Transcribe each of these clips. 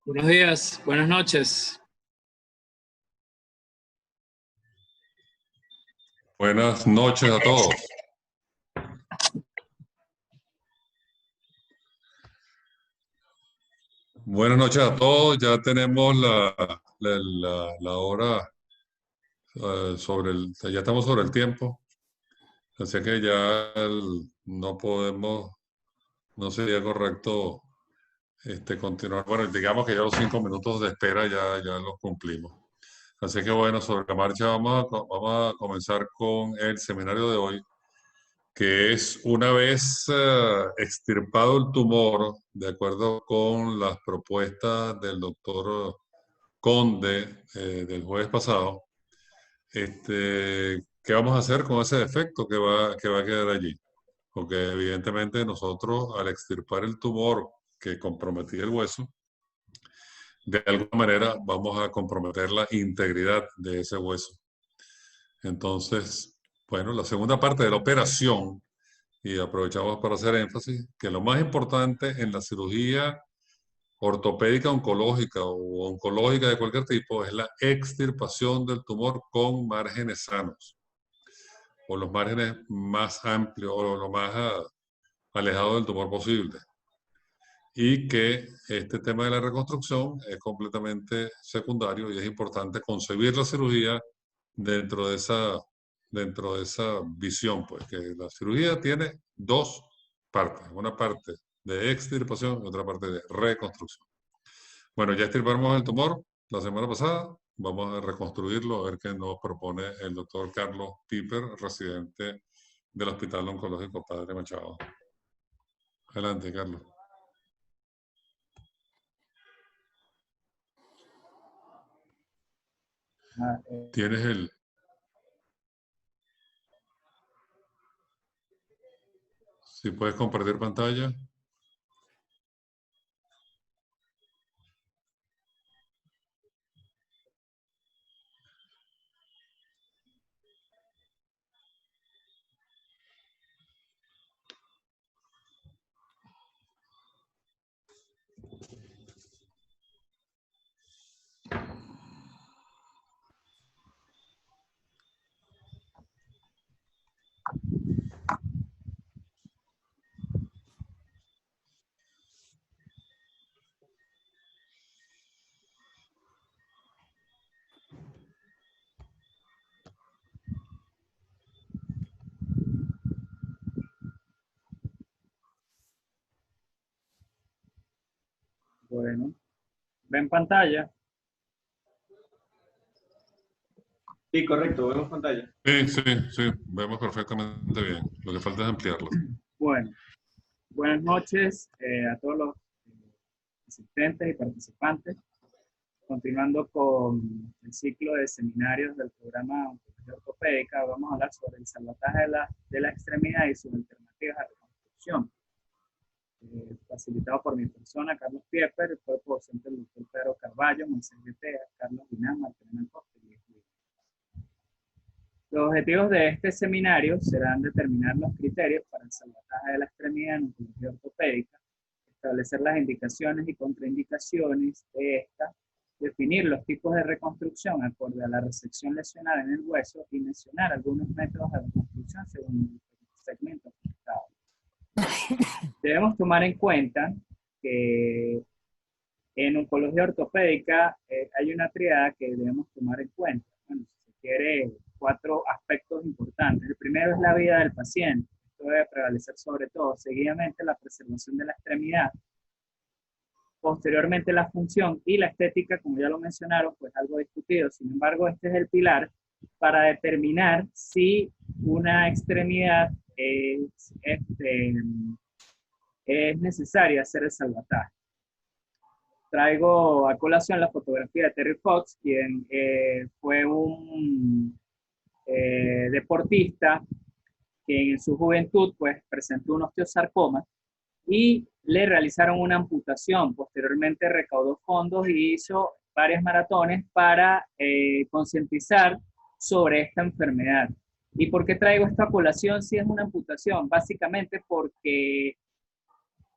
Buenos días, buenas noches. Buenas noches a todos. Buenas noches a todos. Ya tenemos la hora ya estamos sobre el tiempo. Así que ya no podemos, no sería correcto continuar. Bueno, digamos que ya los 5 minutos de espera ya los cumplimos. Así que bueno, sobre la marcha vamos a comenzar con el seminario de hoy, que es una vez extirpado el tumor, de acuerdo con las propuestas del doctor Conde del jueves pasado, ¿qué vamos a hacer con ese defecto que va a quedar allí? Porque evidentemente nosotros al extirpar el tumor que comprometía el hueso, de alguna manera vamos a comprometer la integridad de ese hueso. Entonces, bueno, la segunda parte de la operación. Y aprovechamos para hacer énfasis que lo más importante en la cirugía ortopédica oncológica o oncológica de cualquier tipo es la extirpación del tumor con márgenes sanos o los márgenes más amplios o lo más alejado del tumor posible. Y que este tema de la reconstrucción es completamente secundario y es importante concebir la cirugía dentro de esa visión, pues que la cirugía tiene dos partes, una parte de extirpación y otra parte de reconstrucción. Bueno, ya extirpamos el tumor la semana pasada, vamos a reconstruirlo, a ver qué nos propone el doctor Carlos Piper, residente del Hospital Oncológico Padre Machado. Adelante, Carlos. Tienes el... Si puedes compartir pantalla. Bueno, ¿ven pantalla? Sí, correcto, vemos pantalla. Sí, vemos perfectamente bien. Lo que falta es ampliarlo. Bueno, buenas noches a todos los asistentes y participantes. Continuando con el ciclo de seminarios del programa Oncología Ortopédica, vamos a hablar sobre el salvataje de la extremidad y sus alternativas a reconstrucción. Facilitado por mi persona, Carlos Pieper, el cuerpo docente del doctor Pedro Carballo, Moisés Guetea, Carlos Guinán, Martín Costa y los objetivos de este seminario serán determinar los criterios para el salvataje de la extremidad en oncología ortopédica, establecer las indicaciones y contraindicaciones de esta, definir los tipos de reconstrucción acorde a la resección lesionada en el hueso y mencionar algunos métodos de reconstrucción según el segmento afectado. Debemos tomar en cuenta que en oncología ortopédica hay una triada que debemos tomar en cuenta. Bueno, si se quiere, 4 aspectos importantes. El primero es la vida del paciente. Esto debe prevalecer sobre todo. Seguidamente, la preservación de la extremidad. Posteriormente, la función y la estética, como ya lo mencionaron, pues algo discutido. Sin embargo, este es el pilar para determinar si una extremidad es necesaria hacer el salvataje. Traigo a colación la fotografía de Terry Fox, quien fue un deportista que en su juventud pues, presentó un osteosarcoma y le realizaron una amputación. Posteriormente recaudó fondos y hizo varias maratones para concientizar sobre esta enfermedad. ¿Y por qué traigo esta colación si es una amputación? Básicamente porque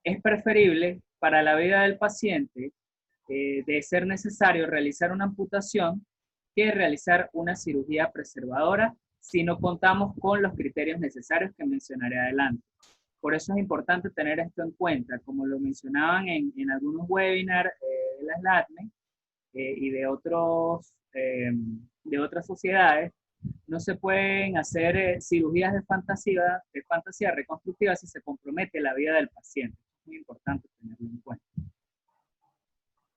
es preferible para la vida del paciente de ser necesario realizar una amputación que realizar una cirugía preservadora si no contamos con los criterios necesarios que mencionaré adelante. Por eso es importante tener esto en cuenta, como lo mencionaban en algunos webinars de la SLATME y de otras sociedades. No se pueden hacer cirugías de fantasía reconstructiva si se compromete la vida del paciente. Es muy importante tenerlo en cuenta.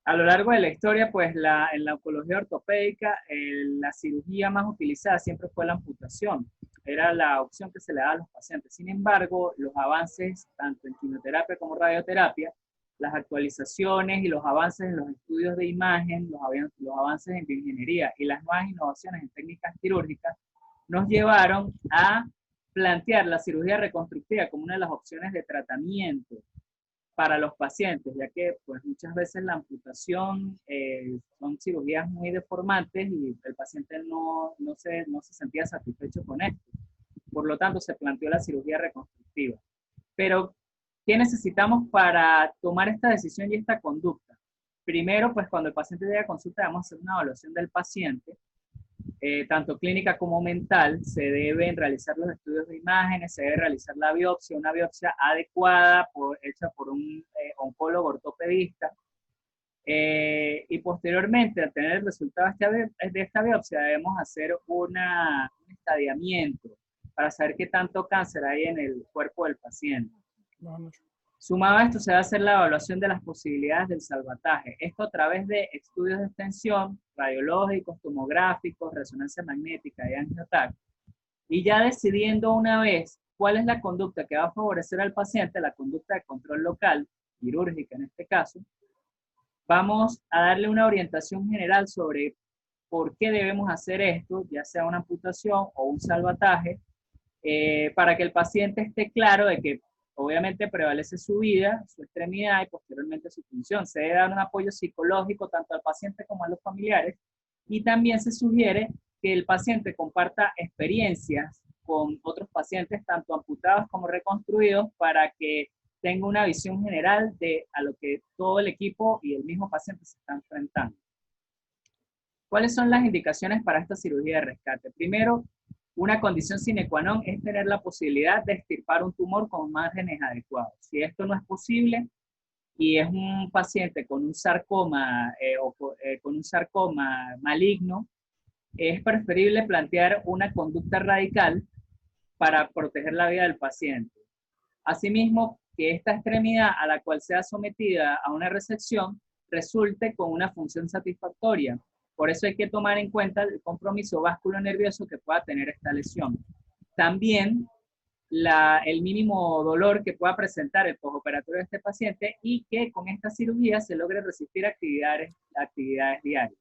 A lo largo de la historia, pues en la oncología ortopédica, la cirugía más utilizada siempre fue la amputación. Era la opción que se le daba a los pacientes. Sin embargo, los avances, tanto en quimioterapia como radioterapia, las actualizaciones y los avances en los estudios de imagen, los avances en bioingeniería y las nuevas innovaciones en técnicas quirúrgicas, nos llevaron a plantear la cirugía reconstructiva como una de las opciones de tratamiento para los pacientes, ya que pues, muchas veces la amputación son cirugías muy deformantes y el paciente no se sentía satisfecho con esto. Por lo tanto, se planteó la cirugía reconstructiva. Pero, ¿qué necesitamos para tomar esta decisión y esta conducta? Primero, pues cuando el paciente llega a consulta, vamos a hacer una evaluación del paciente, tanto clínica como mental. Se deben realizar los estudios de imágenes, se debe realizar la biopsia, una biopsia adecuada, hecha por un oncólogo ortopedista. Y posteriormente, al tener el resultado de esta biopsia, debemos hacer un estadiamiento para saber qué tanto cáncer hay en el cuerpo del paciente. Sumado a esto, se va a hacer la evaluación de las posibilidades del salvataje. Esto a través de estudios de extensión, radiológicos, tomográficos, resonancia magnética y angioTAC. Y ya decidiendo una vez cuál es la conducta que va a favorecer al paciente, la conducta de control local, quirúrgica en este caso, vamos a darle una orientación general sobre por qué debemos hacer esto, ya sea una amputación o un salvataje, para que el paciente esté claro de que obviamente prevalece su vida, su extremidad y posteriormente su función. Se debe dar un apoyo psicológico tanto al paciente como a los familiares, y también se sugiere que el paciente comparta experiencias con otros pacientes, tanto amputados como reconstruidos, para que tenga una visión general de a lo que todo el equipo y el mismo paciente se están enfrentando. ¿Cuáles son las indicaciones para esta cirugía de rescate? Primero, una condición sine qua non es tener la posibilidad de extirpar un tumor con márgenes adecuados. Si esto no es posible y es un paciente con un sarcoma con un sarcoma maligno, es preferible plantear una conducta radical para proteger la vida del paciente. Asimismo, que esta extremidad a la cual sea sometida a una resección resulte con una función satisfactoria. Por eso hay que tomar en cuenta el compromiso vasculonervioso que pueda tener esta lesión. También el mínimo dolor que pueda presentar el postoperatorio de este paciente, y que con esta cirugía se logre resistir actividades diarias.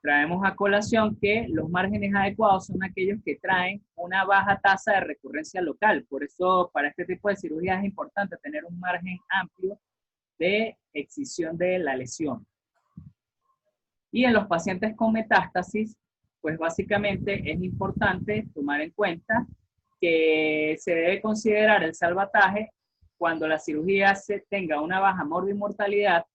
Traemos a colación que los márgenes adecuados son aquellos que traen una baja tasa de recurrencia local. Por eso, para este tipo de cirugía es importante tener un margen amplio de excisión de la lesión. Y en los pacientes con metástasis, pues básicamente es importante tomar en cuenta que se debe considerar el salvataje cuando la cirugía tenga una baja morbimortalidad,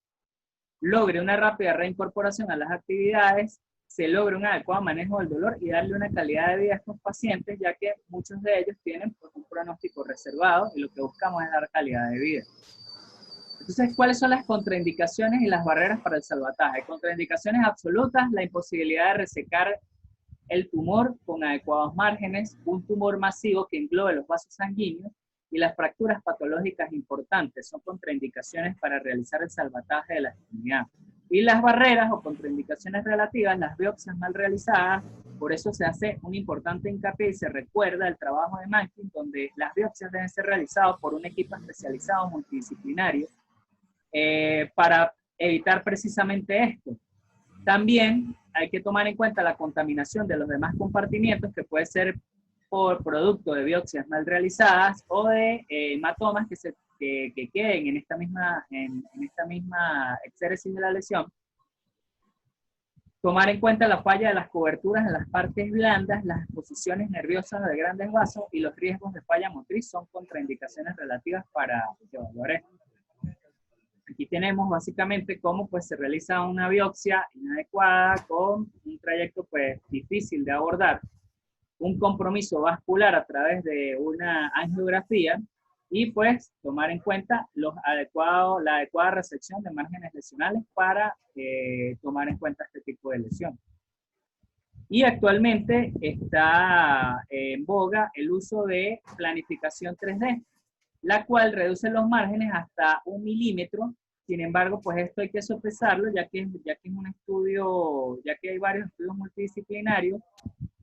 logre una rápida reincorporación a las actividades, se logre un adecuado manejo del dolor y darle una calidad de vida a estos pacientes, ya que muchos de ellos tienen pues, un pronóstico reservado y lo que buscamos es dar calidad de vida. Entonces, ¿cuáles son las contraindicaciones y las barreras para el salvataje? Contraindicaciones absolutas: la imposibilidad de resecar el tumor con adecuados márgenes, un tumor masivo que englobe los vasos sanguíneos y las fracturas patológicas importantes son contraindicaciones para realizar el salvataje de la extremidad. Y las barreras o contraindicaciones relativas, las biopsias mal realizadas. Por eso se hace un importante hincapié y se recuerda el trabajo de Mankin, donde las biopsias deben ser realizadas por un equipo especializado multidisciplinario para evitar precisamente esto. También hay que tomar en cuenta la contaminación de los demás compartimientos, que puede ser por producto de biopsias mal realizadas o de hematomas que queden en esta misma exéresis de la lesión. Tomar en cuenta la falla de las coberturas en las partes blandas, las posiciones nerviosas de grandes vasos y los riesgos de falla motriz son contraindicaciones relativas para evaluar esto. Aquí tenemos básicamente cómo pues, se realiza una biopsia inadecuada con un trayecto pues, difícil de abordar, un compromiso vascular a través de una angiografía y pues tomar en cuenta la adecuada resección de márgenes lesionales para tomar en cuenta este tipo de lesión. Y actualmente está en boga el uso de planificación 3D, la cual reduce los márgenes hasta 1 milímetro. Sin embargo, pues esto hay que sopesarlo, ya que es un estudio, ya que hay varios estudios multidisciplinarios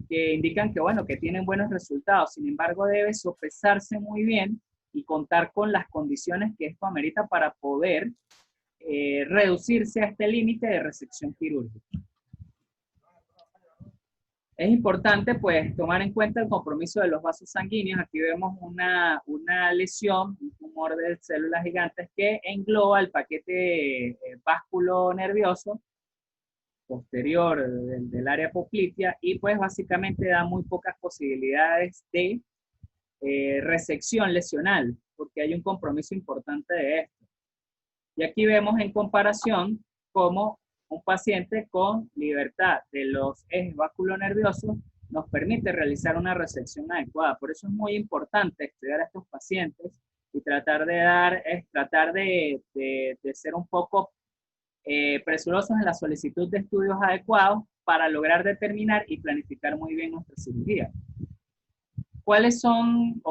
que indican que, bueno, que tienen buenos resultados. Sin embargo, debe sopesarse muy bien y contar con las condiciones que esto amerita para poder reducirse a este límite de resección quirúrgica. Es importante, pues, tomar en cuenta el compromiso de los vasos sanguíneos. Aquí vemos una lesión, un tumor de células gigantes que engloba el paquete vasculo nervioso posterior del área poplitea y, pues, básicamente da muy pocas posibilidades de resección lesional, porque hay un compromiso importante de esto. Y aquí vemos en comparación cómo un paciente con libertad de los ejes vasculonerviosos nos permite realizar una resección adecuada. Por eso es muy importante estudiar a estos pacientes y tratar de ser un poco presurosos en la solicitud de estudios adecuados para lograr determinar y planificar muy bien nuestra cirugía. ¿Cuáles son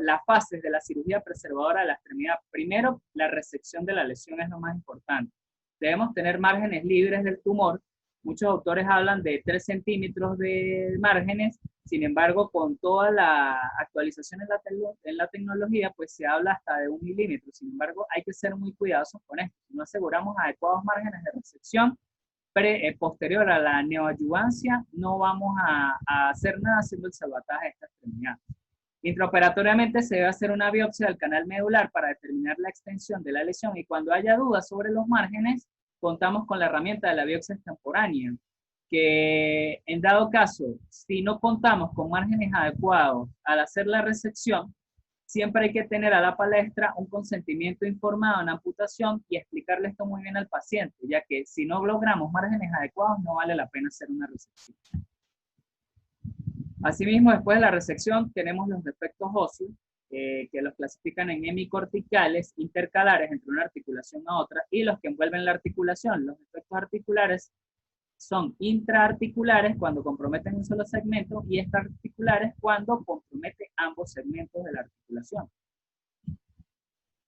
las fases de la cirugía preservadora de la extremidad? Primero, la resección de la lesión es lo más importante. Debemos tener márgenes libres del tumor. Muchos autores hablan de 3 centímetros de márgenes. Sin embargo, con toda la actualización en la tecnología, pues se habla hasta de 1 milímetro. Sin embargo, hay que ser muy cuidadosos con esto. Si no aseguramos adecuados márgenes de resección, posterior a la neoadyuvancia, no vamos a hacer nada haciendo el salvataje de esta extremidad. Intraoperatoriamente se debe hacer una biopsia del canal medular para determinar la extensión de la lesión y cuando haya dudas sobre los márgenes, contamos con la herramienta de la biopsia extemporánea, que en dado caso, si no contamos con márgenes adecuados al hacer la resección, siempre hay que tener a la palestra un consentimiento informado en amputación y explicarle esto muy bien al paciente, ya que si no logramos márgenes adecuados, no vale la pena hacer una resección. Asimismo, después de la resección, tenemos los defectos óseos, que los clasifican en hemicorticales, intercalares entre una articulación a otra, y los que envuelven la articulación. Los defectos articulares son intraarticulares cuando comprometen un solo segmento y extraarticulares cuando compromete ambos segmentos de la articulación.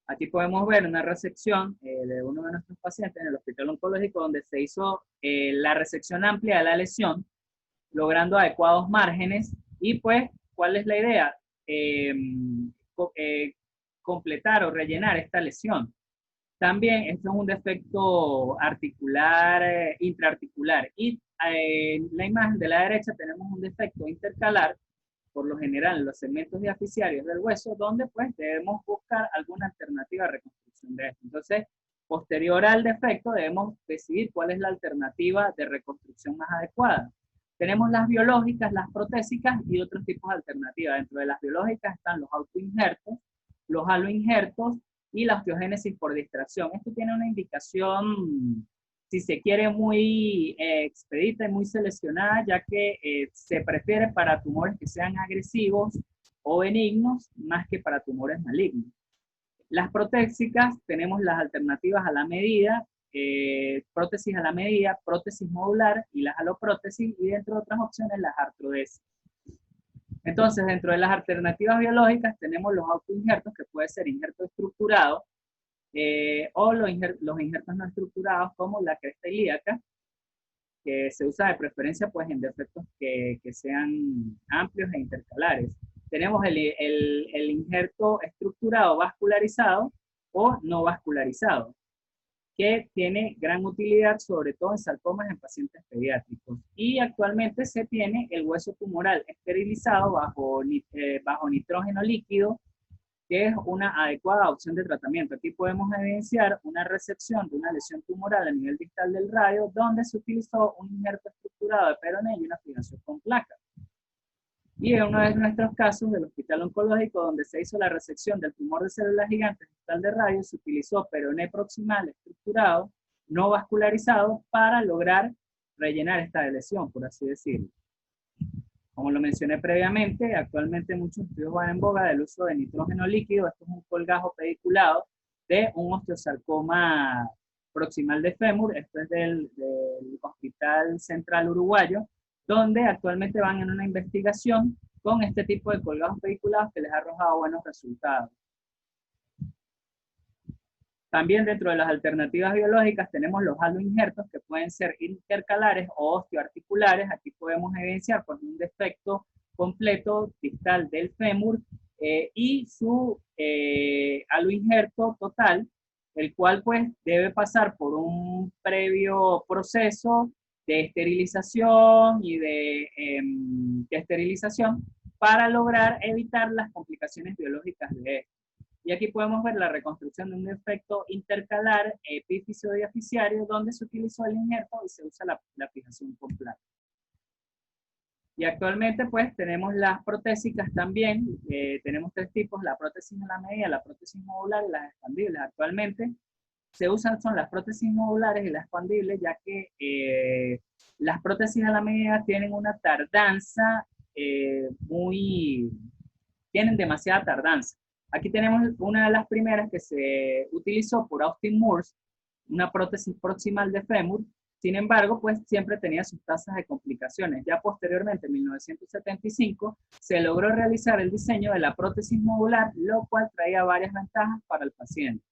Aquí podemos ver una resección de uno de nuestros pacientes en el hospital oncológico donde se hizo la resección amplia de la lesión, logrando adecuados márgenes y pues, ¿cuál es la idea? Completar o rellenar esta lesión. También esto es un defecto articular, intraarticular. Y en la imagen de la derecha tenemos un defecto intercalar, por lo general en los segmentos diaficiarios del hueso, donde pues debemos buscar alguna alternativa de reconstrucción de esto. Entonces, posterior al defecto, debemos decidir cuál es la alternativa de reconstrucción más adecuada. Tenemos las biológicas, las protésicas y otros tipos de alternativas. Dentro de las biológicas están los autoinjertos, los aloinjertos y la osteogénesis por distracción. Esto tiene una indicación, si se quiere, muy expedita y muy seleccionada, ya que se prefiere para tumores que sean agresivos o benignos, más que para tumores malignos. Las protésicas, tenemos las alternativas a la medida, prótesis a la medida, prótesis modular y las aloprótesis, y dentro de otras opciones las artrodesis. Entonces, dentro de las alternativas biológicas tenemos los autoinjertos, que puede ser injerto estructurado, o los injertos no estructurados, como la cresta ilíaca, que se usa de preferencia pues, en defectos que sean amplios e intercalares. Tenemos el injerto estructurado vascularizado o no vascularizado, que tiene gran utilidad, sobre todo en sarcomas en pacientes pediátricos. Y actualmente se tiene el hueso tumoral esterilizado bajo nitrógeno líquido, que es una adecuada opción de tratamiento. Aquí podemos evidenciar una resección de una lesión tumoral a nivel distal del radio, donde se utilizó un injerto estructurado de peroné y una fijación con placa. Y en uno de nuestros casos del hospital oncológico, donde se hizo la resección del tumor de células gigantes distal de radio, se utilizó peroné proximal estructurado, no vascularizado, para lograr rellenar esta lesión, por así decirlo. Como lo mencioné previamente, actualmente muchos estudios van en boga del uso de nitrógeno líquido. Esto es un colgajo pediculado de un osteosarcoma proximal de fémur. Esto es del Hospital Central Uruguayo, donde actualmente van en una investigación con este tipo de colgajos pediculados que les ha arrojado buenos resultados. También dentro de las alternativas biológicas tenemos los haloinjertos, que pueden ser intercalares o osteoarticulares. Aquí podemos evidenciar pues, un defecto completo distal del fémur y su haloinjerto total, el cual pues debe pasar por un previo proceso de esterilización y de esterilización para lograr evitar las complicaciones biológicas de esto. Y aquí podemos ver la reconstrucción de un defecto intercalar epífiso-diaficiario, donde se utilizó el injerto y se usa la fijación con placa. Y actualmente pues tenemos las protésicas también. Tenemos tres tipos: la prótesis a la medida, la prótesis modular y las expandibles. Actualmente se usan son las prótesis modulares y las expandibles, ya que las prótesis a la medida tienen una tardanza tienen demasiada tardanza. Aquí tenemos una de las primeras que se utilizó por Austin Moores, una prótesis proximal de fémur. Sin embargo, pues siempre tenía sus tasas de complicaciones. Ya posteriormente, en 1975, se logró realizar el diseño de la prótesis modular, lo cual traía varias ventajas para el paciente.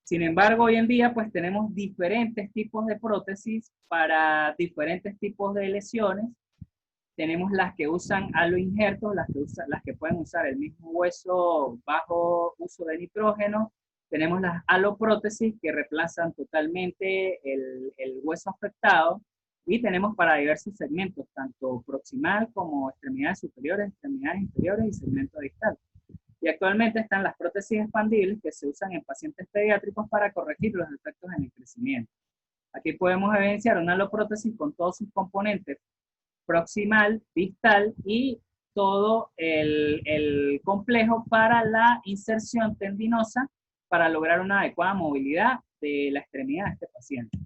Sin embargo, hoy en día, pues tenemos diferentes tipos de prótesis para diferentes tipos de lesiones. Tenemos las que usan haloinjertos, las que pueden usar el mismo hueso bajo uso de nitrógeno. Tenemos las haloprótesis, que reemplazan totalmente el hueso afectado. Y tenemos para diversos segmentos, tanto proximal como extremidades superiores, extremidades inferiores y segmento distal. Y actualmente están las prótesis expandibles, que se usan en pacientes pediátricos para corregir los defectos en el crecimiento. Aquí podemos evidenciar una haloprótesis con todos sus componentes: proximal, distal y todo el complejo para la inserción tendinosa para lograr una adecuada movilidad de la extremidad de este paciente.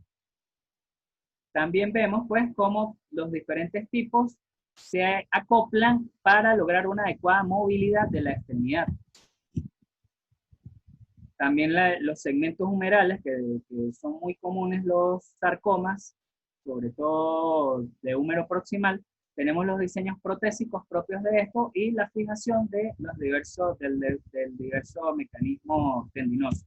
También vemos pues cómo los diferentes tipos se acoplan para lograr una adecuada movilidad de la extremidad. También los segmentos humerales, que son muy comunes los sarcomas, sobre todo de húmero proximal. Tenemos los diseños protésicos propios de esto y la fijación de los del diverso mecanismo tendinoso.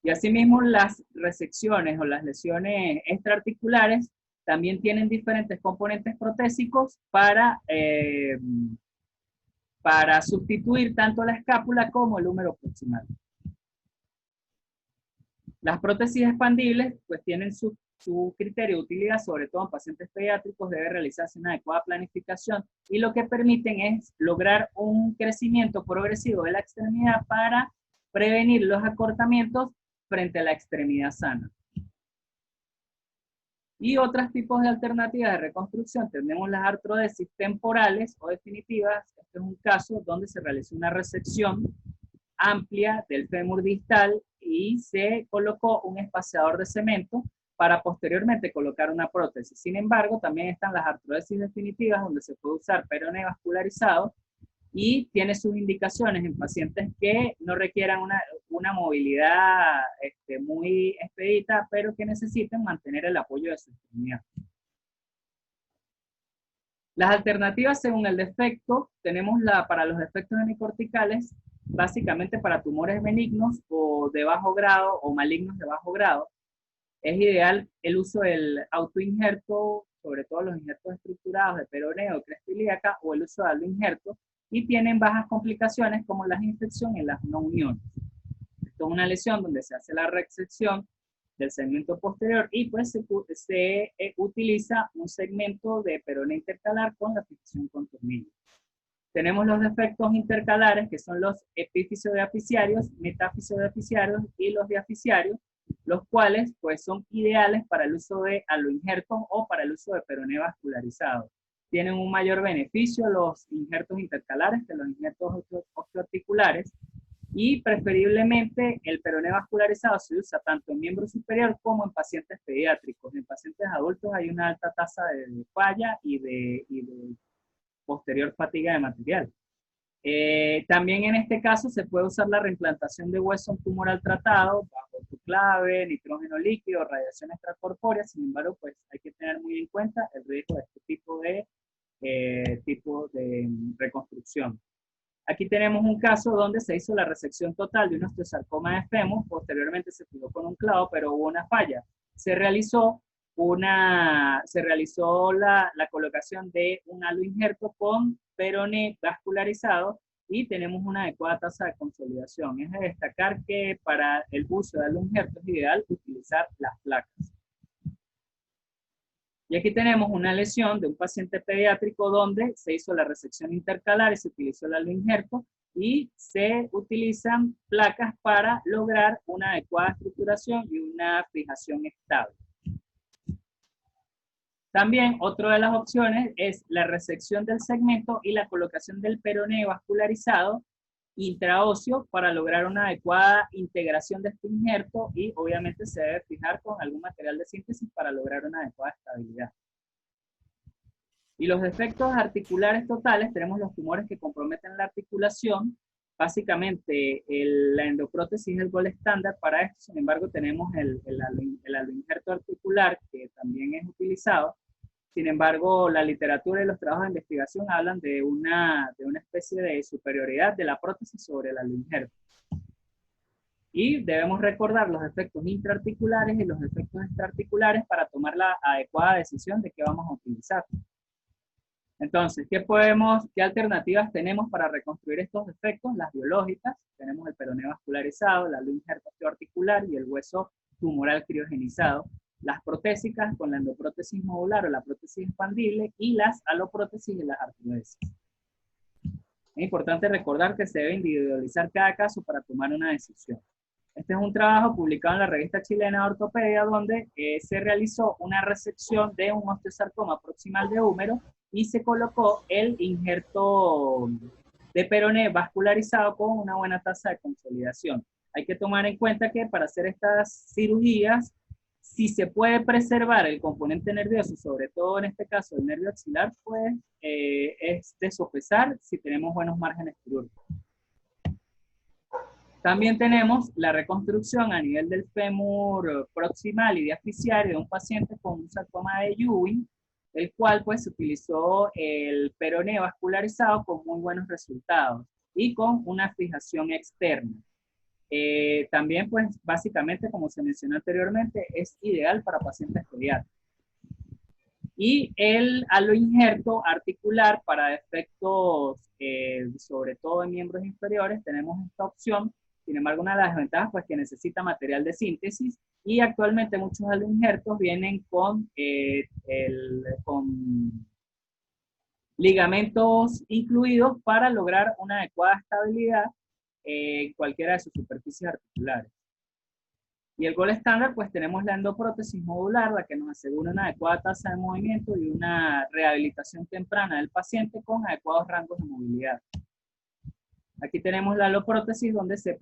Y asimismo las resecciones o las lesiones extraarticulares también tienen diferentes componentes protésicos para sustituir tanto la escápula como el húmero proximal. Las prótesis expandibles pues tienen su criterio de utilidad, sobre todo en pacientes pediátricos. Debe realizarse una adecuada planificación y lo que permiten es lograr un crecimiento progresivo de la extremidad para prevenir los acortamientos frente a la extremidad sana. Y otros tipos de alternativas de reconstrucción, tenemos las artrodesis temporales o definitivas. Este es un caso donde se realizó una resección amplia del fémur distal y se colocó un espaciador de cemento para posteriormente colocar una prótesis. Sin embargo, también están las artrodesis definitivas, donde se puede usar peroné vascularizado y tiene sus indicaciones en pacientes que no requieran una movilidad muy expedita, pero que necesiten mantener el apoyo de su extremidad. Las alternativas según el defecto, tenemos para los defectos hemicorticales, básicamente para tumores benignos o de bajo grado o malignos de bajo grado. Es ideal el uso del autoinjerto, sobre todo los injertos estructurados de peroné o cresta ilíaca, o el uso de haloinjerto, y tienen bajas complicaciones como las infecciones y las no uniones. Esto es una lesión donde se hace la resección del segmento posterior y pues se utiliza un segmento de peroné intercalar con la fijación con tornillo. Tenemos los defectos intercalares, que son los epífiso-diaficiarios, metáfiso-diaficiarios y los diaficiarios, los cuales pues son ideales para el uso de haloinjertos o para el uso de peroné vascularizado. tienen un mayor beneficio los injertos intercalares que los injertos osteoarticulares, y preferiblemente el peroné vascularizado se usa tanto en miembro superior como en pacientes pediátricos. En pacientes adultos hay una alta tasa de falla y de posterior fatiga de material. También en este caso se puede usar la reimplantación de hueso tumoral tratado bajo autoclave, nitrógeno líquido, radiación extracorpórea. Sin embargo, pues hay que tener muy en cuenta el riesgo de este tipo de reconstrucción. Aquí tenemos un caso donde se hizo la resección total de un osteosarcoma de fémur, posteriormente se fijó con un clavo, pero hubo una falla. Se realizó la colocación de un aloinjerto con peroné vascularizado y tenemos una adecuada tasa de consolidación. Es de destacar que para el uso de aloinjerto es ideal utilizar las placas. Y aquí tenemos una lesión de un paciente pediátrico donde se hizo la resección intercalar y se utilizó el aloinjerto y se utilizan placas para lograr una adecuada estructuración y una fijación estable. También otra de las opciones es la resección del segmento y la colocación del peroné vascularizado intraóseo para lograr una adecuada integración de este injerto y obviamente se debe fijar con algún material de síntesis para lograr una adecuada estabilidad. Y los defectos articulares totales, tenemos los tumores que comprometen la articulación. Básicamente la endoprótesis es el gol estándar para esto, sin embargo tenemos el aloinjerto articular que también es utilizado. Sin embargo, la literatura y los trabajos de investigación hablan de una especie de superioridad de la prótesis sobre el aloinjerto. Y debemos recordar los efectos intraarticulares y los efectos extraarticulares para tomar la adecuada decisión de qué vamos a utilizar. Entonces, ¿qué alternativas tenemos para reconstruir estos defectos? Las biológicas, tenemos el peroné vascularizado, el aloinjerto osteoarticular y el hueso tumoral criogenizado. Las protésicas con la endoprótesis modular o la prótesis expandible y las aloprótesis y las artrodesis. Es importante recordar que se debe individualizar cada caso para tomar una decisión. Este es un trabajo publicado en la revista chilena de ortopedia donde se realizó una resección de un osteosarcoma proximal de húmero y se colocó el injerto de peroné vascularizado con una buena tasa de consolidación. Hay que tomar en cuenta que para hacer estas cirugías, si se puede preservar el componente nervioso, sobre todo en este caso el nervio axilar, pues es de sopesar si tenemos buenos márgenes quirúrgicos. También tenemos la reconstrucción a nivel del fémur proximal y diaficiario de un paciente con un sarcoma de Ewing, el cual pues utilizó el peroné vascularizado con muy buenos resultados y con una fijación externa. También pues básicamente, como se mencionó anteriormente, es ideal para pacientes pediátricos. Y el aloinjerto articular para defectos, sobre todo en miembros inferiores, tenemos esta opción. Sin embargo, una de las desventajas pues que necesita material de síntesis y actualmente muchos aloinjertos vienen con ligamentos incluidos para lograr una adecuada estabilidad en cualquiera de sus superficies articulares. Y el gol estándar, pues tenemos la endoprótesis modular, la que nos asegura una adecuada tasa de movimiento y una rehabilitación temprana del paciente con adecuados rangos de movilidad. Aquí tenemos la aloprótesis donde se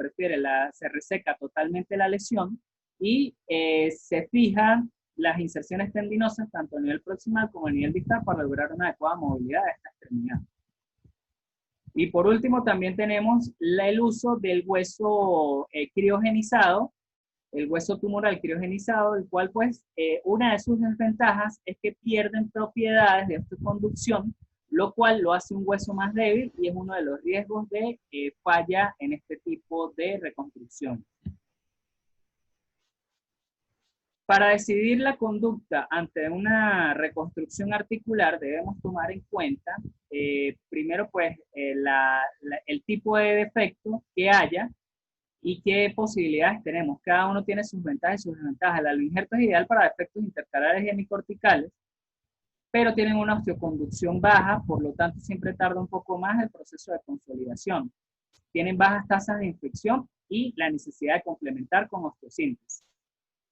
reseca totalmente la lesión y se fijan las inserciones tendinosas tanto a nivel proximal como a nivel distal para lograr una adecuada movilidad de esta extremidad. Y por último también tenemos el uso del hueso criogenizado, el hueso tumoral criogenizado, el cual pues una de sus desventajas es que pierden propiedades de osteoconducción, lo cual lo hace un hueso más débil y es uno de los riesgos de falla en este tipo de reconstrucción. Para decidir la conducta ante una reconstrucción articular debemos tomar en cuenta primero pues el tipo de defecto que haya y qué posibilidades tenemos. Cada uno tiene sus ventajas y sus desventajas. El aloinjerto es ideal para defectos intercalares y hemicorticales, pero tienen una osteoconducción baja, por lo tanto siempre tarda un poco más el proceso de consolidación. Tienen bajas tasas de infección y la necesidad de complementar con osteosíntesis.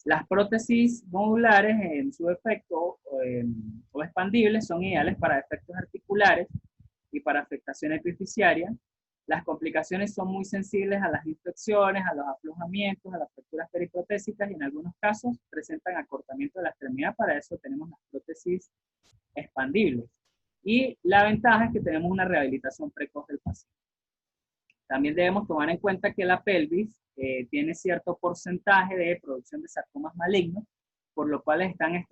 Las prótesis modulares, en su efecto, o expandibles, son ideales para efectos articulares y para afectación epifisiaria. Las complicaciones son muy sensibles a las infecciones, a los aflojamientos, a las fracturas periprotésicas y en algunos casos presentan acortamiento de la extremidad. Para eso tenemos las prótesis expandibles. Y la ventaja es que tenemos una rehabilitación precoz del paciente. También debemos tomar en cuenta que la pelvis tiene cierto porcentaje de producción de sarcomas malignos, por lo cual están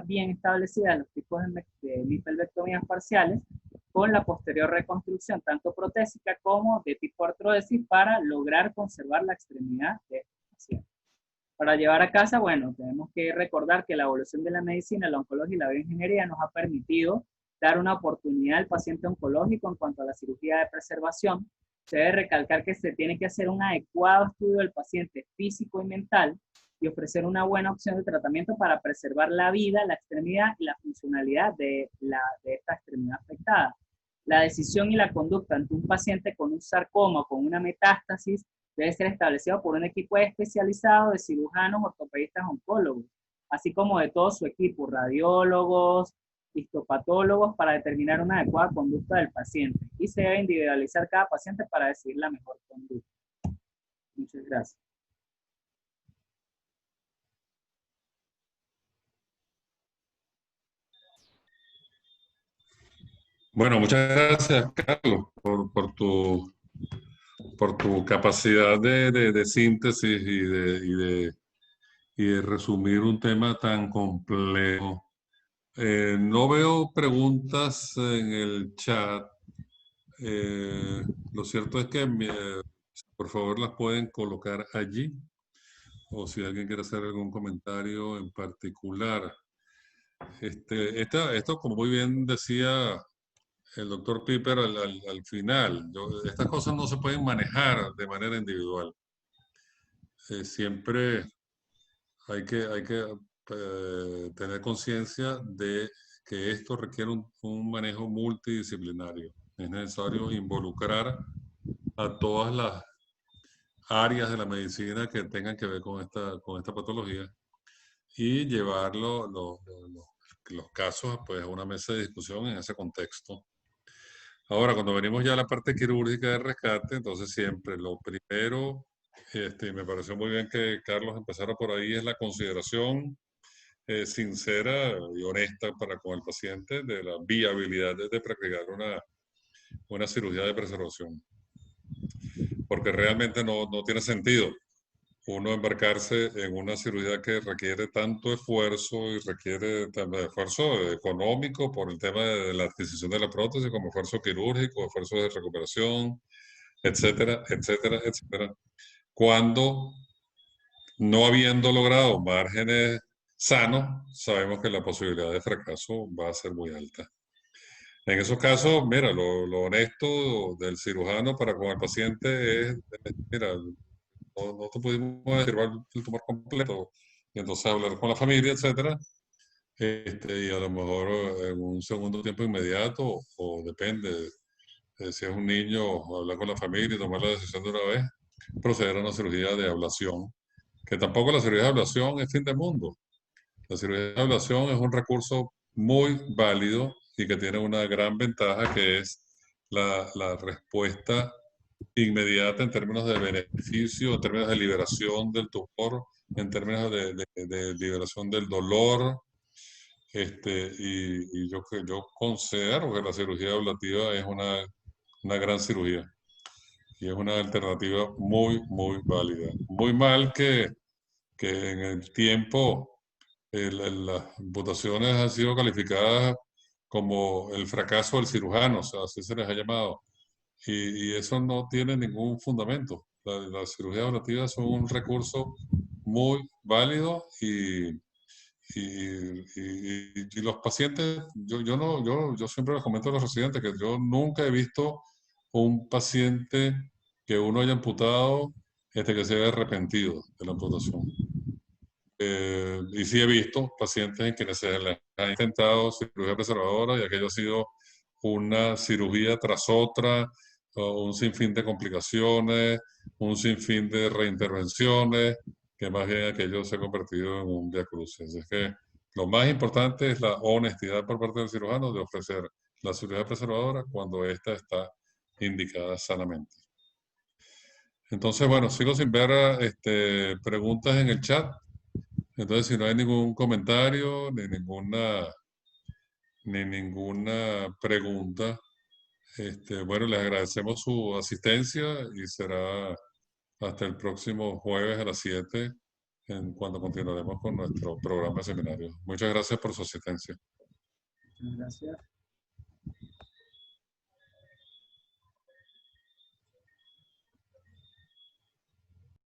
bien establecidas los tipos de mipelvectomías parciales con la posterior reconstrucción, tanto protésica como de tipo artrodesis, para lograr conservar la extremidad de este paciente. Para llevar a casa, bueno, tenemos que recordar que la evolución de la medicina, la oncología y la bioingeniería nos ha permitido dar una oportunidad al paciente oncológico en cuanto a la cirugía de preservación. Se debe recalcar que se tiene que hacer un adecuado estudio del paciente físico y mental y ofrecer una buena opción de tratamiento para preservar la vida, la extremidad y la funcionalidad de esta extremidad afectada. La decisión y la conducta ante un paciente con un sarcoma o con una metástasis debe ser establecido por un equipo especializado de cirujanos, ortopedistas, oncólogos, así como de todo su equipo, radiólogos, histopatólogos, para determinar una adecuada conducta del paciente. Y se debe individualizar cada paciente para decidir la mejor conducta. Muchas gracias. Bueno, muchas gracias, Carlos, por tu capacidad de síntesis y de resumir un tema tan complejo. No veo preguntas en el chat. Lo cierto es que, por favor, las pueden colocar allí, o si alguien quiere hacer algún comentario en particular. Esto, como muy bien decía el doctor Piper al final, estas cosas no se pueden manejar de manera individual. Siempre hay que tener conciencia de que esto requiere un manejo multidisciplinario. Es necesario involucrar a todas las áreas de la medicina que tengan que ver con esta patología y llevar los casos pues, a una mesa de discusión en ese contexto. Ahora, cuando venimos ya a la parte quirúrgica de rescate, entonces siempre lo primero, me pareció muy bien que Carlos empezara por ahí, es la consideración sincera y honesta para con el paciente de la viabilidad de practicar una cirugía de preservación. Porque realmente no tiene sentido uno embarcarse en una cirugía que requiere tanto esfuerzo y requiere también esfuerzo económico por el tema de la adquisición de la prótesis, como esfuerzo quirúrgico, esfuerzo de recuperación, etcétera, etcétera, etcétera. Cuando no habiendo logrado márgenes sanos, sabemos que la posibilidad de fracaso va a ser muy alta. En esos casos, mira, lo honesto del cirujano para con el paciente es, mira, no te pudimos derribar el tumor completo, y entonces hablar con la familia, etcétera, y a lo mejor en un segundo tiempo inmediato, o depende, si es un niño, hablar con la familia y tomar la decisión de una vez, proceder a una cirugía de ablación, que tampoco la cirugía de ablación es fin del mundo. La cirugía de ablación es un recurso muy válido y que tiene una gran ventaja, que es la respuesta inmediata en términos de beneficio, en términos de liberación del tumor, en términos de liberación del dolor. Y yo considero que la cirugía ablativa es una gran cirugía y es una alternativa muy, muy válida. Muy mal que en el tiempo las amputaciones han sido calificadas como el fracaso del cirujano, o sea, así se les ha llamado. Y eso no tiene ningún fundamento. Las cirugías ablativas son un recurso muy válido y los pacientes, yo siempre les comento a los residentes que yo nunca he visto un paciente que uno haya amputado que se haya arrepentido de la amputación. Y sí he visto pacientes en quienes se les ha intentado cirugía preservadora y aquello ha sido una cirugía tras otra, un sinfín de complicaciones, un sinfín de reintervenciones, que más bien aquello se ha convertido en un viacrucis. Es que lo más importante es la honestidad por parte del cirujano de ofrecer la cirugía preservadora cuando ésta está indicada sanamente. Entonces, bueno, sigo sin ver preguntas en el chat. Entonces, si no hay ningún comentario ni ninguna pregunta, bueno, les agradecemos su asistencia y será hasta el próximo jueves a las 7 cuando continuaremos con nuestro programa de seminarios. Muchas gracias por su asistencia. Muchas gracias.